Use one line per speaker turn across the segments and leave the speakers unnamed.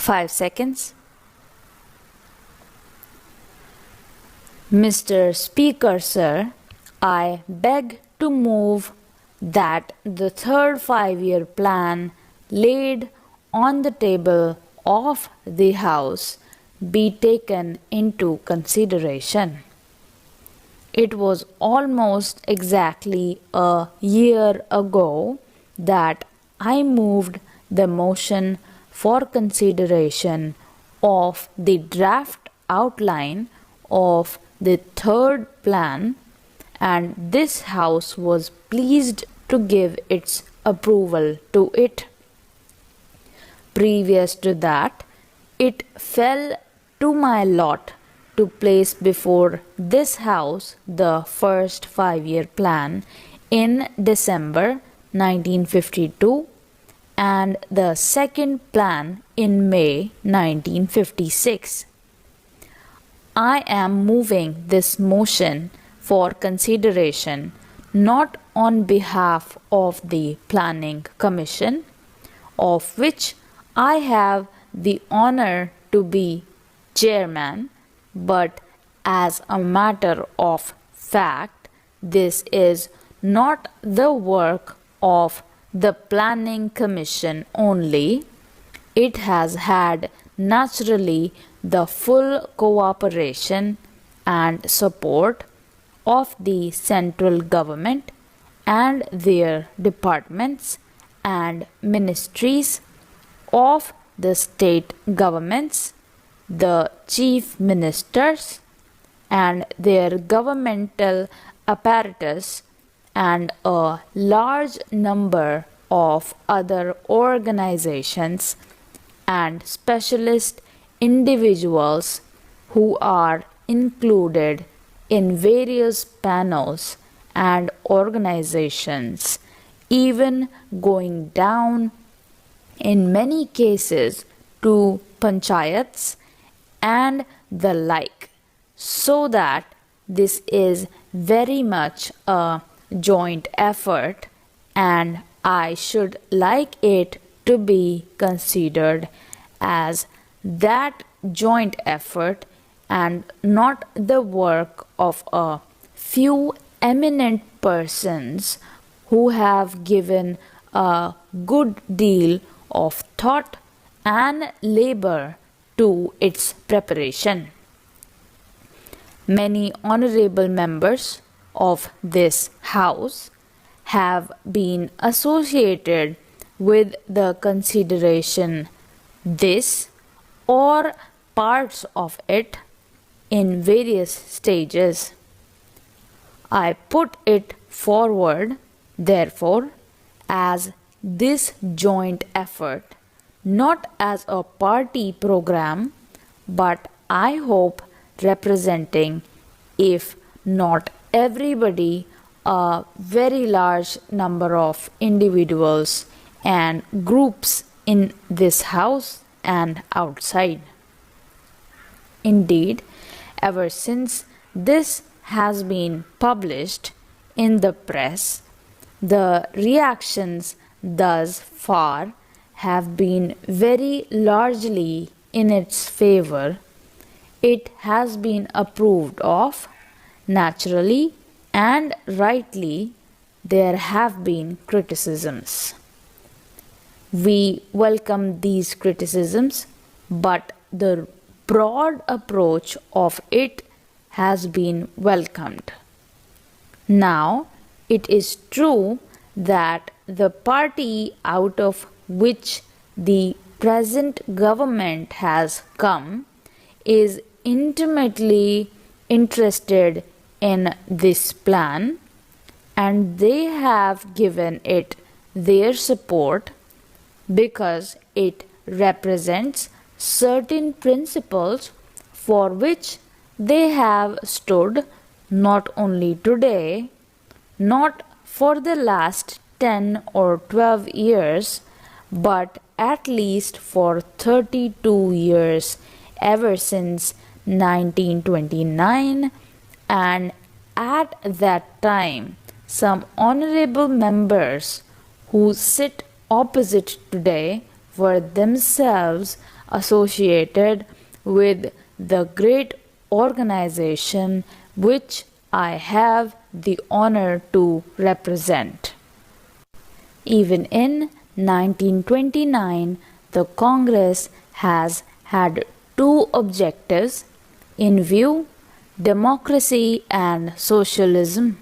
5 seconds. Mr. Speaker, sir, I beg to move that the third 5-year plan laid on the table of the House be taken into consideration. It was almost exactly a year ago that I moved the motion for consideration of the draft outline of the third plan, and this House was pleased to give its approval to it. Previous to that, it fell to my lot to place before this House the first 5-year plan in December 1952 and the second plan in May 1956. I am moving this motion for consideration not on behalf of the Planning Commission, of which I have the honor to be chairman, but as a matter of fact, this is not the work of the Planning Commission only. It has had naturally the full cooperation and support of the central government and their departments and ministries, of the state governments, the chief ministers and their governmental apparatus, and a large number of other organizations and specialist individuals who are included in various panels and organizations, even going down in many cases to panchayats and the like, so that this is very much a joint effort, and I should like it to be considered as that joint effort and not the work of a few eminent persons who have given a good deal of thought and labor to its preparation. Many honorable members of this House have been associated with the consideration this or parts of it in various stages. I put it forward, therefore, as this joint effort, not as a party program, but I hope representing, if not everybody, a very large number of individuals and groups in this House and outside. Indeed, ever since this has been published in the press, the reactions thus far have been very largely in its favor. It has been approved of. Naturally and rightly, there have been criticisms. We welcome these criticisms, but the broad approach of it has been welcomed. Now, it is true that the party out of which the present government has come is intimately interested in this plan, and they have given it their support because it represents certain principles for which they have stood not only today, not for the last 10 or 12 years, but at least for 32 years, ever since 1929, and at that time some honorable members who sit opposite today were themselves associated with the great organization which I have the honor to represent. Even in 1929, the Congress has had two objectives in view: democracy and socialism.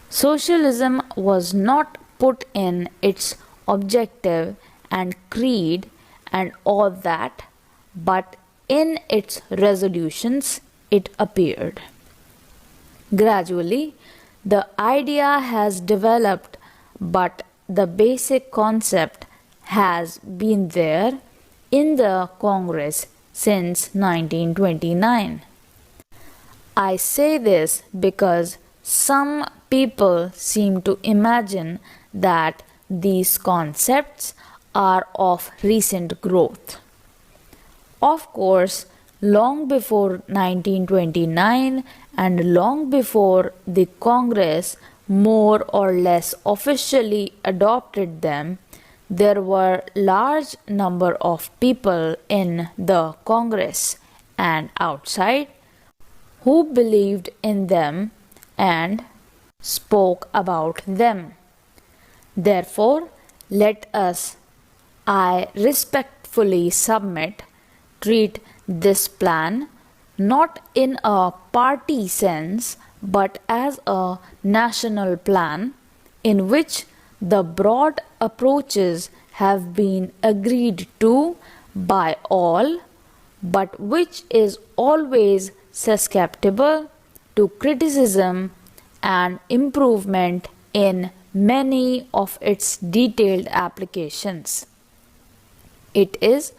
Socialism was not put in its objective and creed and all that, but in its resolutions it appeared. Gradually, the idea has developed, but the basic concept has been there in the Congress since 1929. I say this because some people seem to imagine that these concepts are of recent growth. Of course, long before 1929 and long before the Congress more or less officially adopted them, there were large number of people in the Congress and outside who believed in them and spoke about them. Therefore, let us, I respectfully submit, treat this plan not in a party sense but as a national plan in which the broad approaches have been agreed to by all, but which is always susceptible to criticism and improvement in many of its detailed applications. It is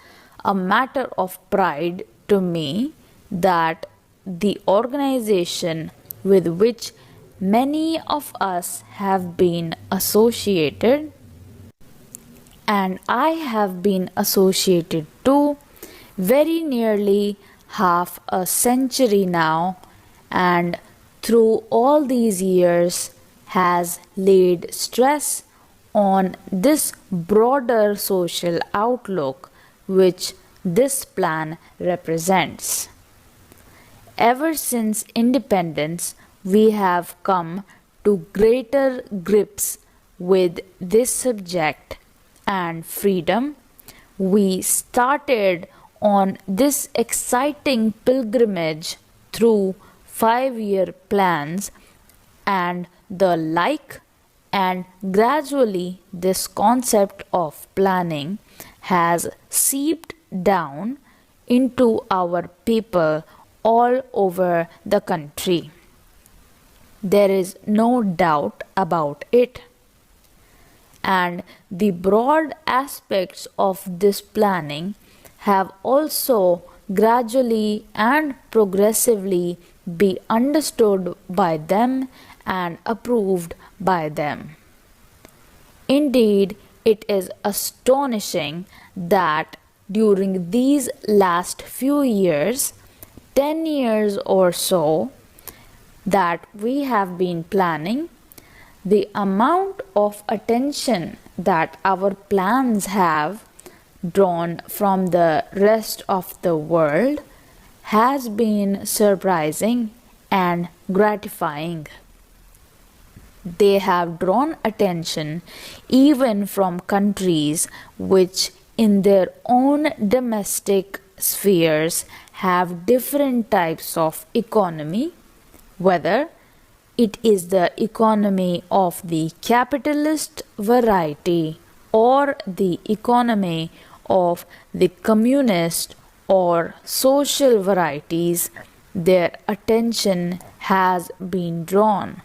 a matter of pride to me that the organization with which many of us have been associated, and I have been associated too, very nearly half a century now, and through all these years has laid stress on this broader social outlook which this plan represents. Ever since independence, we have come to greater grips with this subject and freedom. We started on this exciting pilgrimage through 5-year plans and the like, and gradually this concept of planning has seeped down into our people all over the country. There is no doubt about it. And the broad aspects of this planning have also gradually and progressively be understood by them and approved by them. Indeed, it is astonishing that during these last few years, 10 years or so, that we have been planning, the amount of attention that our plans have drawn from the rest of the world has been surprising and gratifying. They have drawn attention even from countries which in their own domestic spheres have different types of economy, whether it is the economy of the capitalist variety or the economy of the communist or social varieties, their attention has been drawn.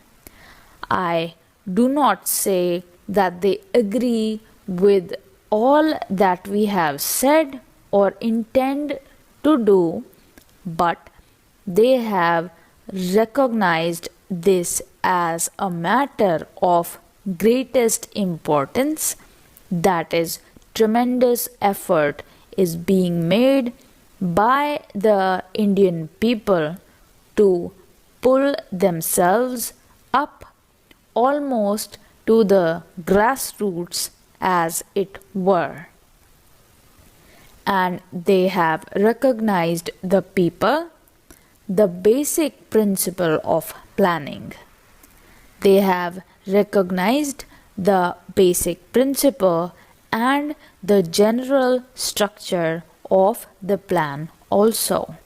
I do not say that they agree with all that we have said or intend to do, but they have recognized this as a matter of greatest importance, that is, tremendous effort is being made by the Indian people to pull themselves up almost to the grassroots, as it were. and they have recognized the people, the basic principle of planning. They have recognized the basic principle and the general structure of the plan also.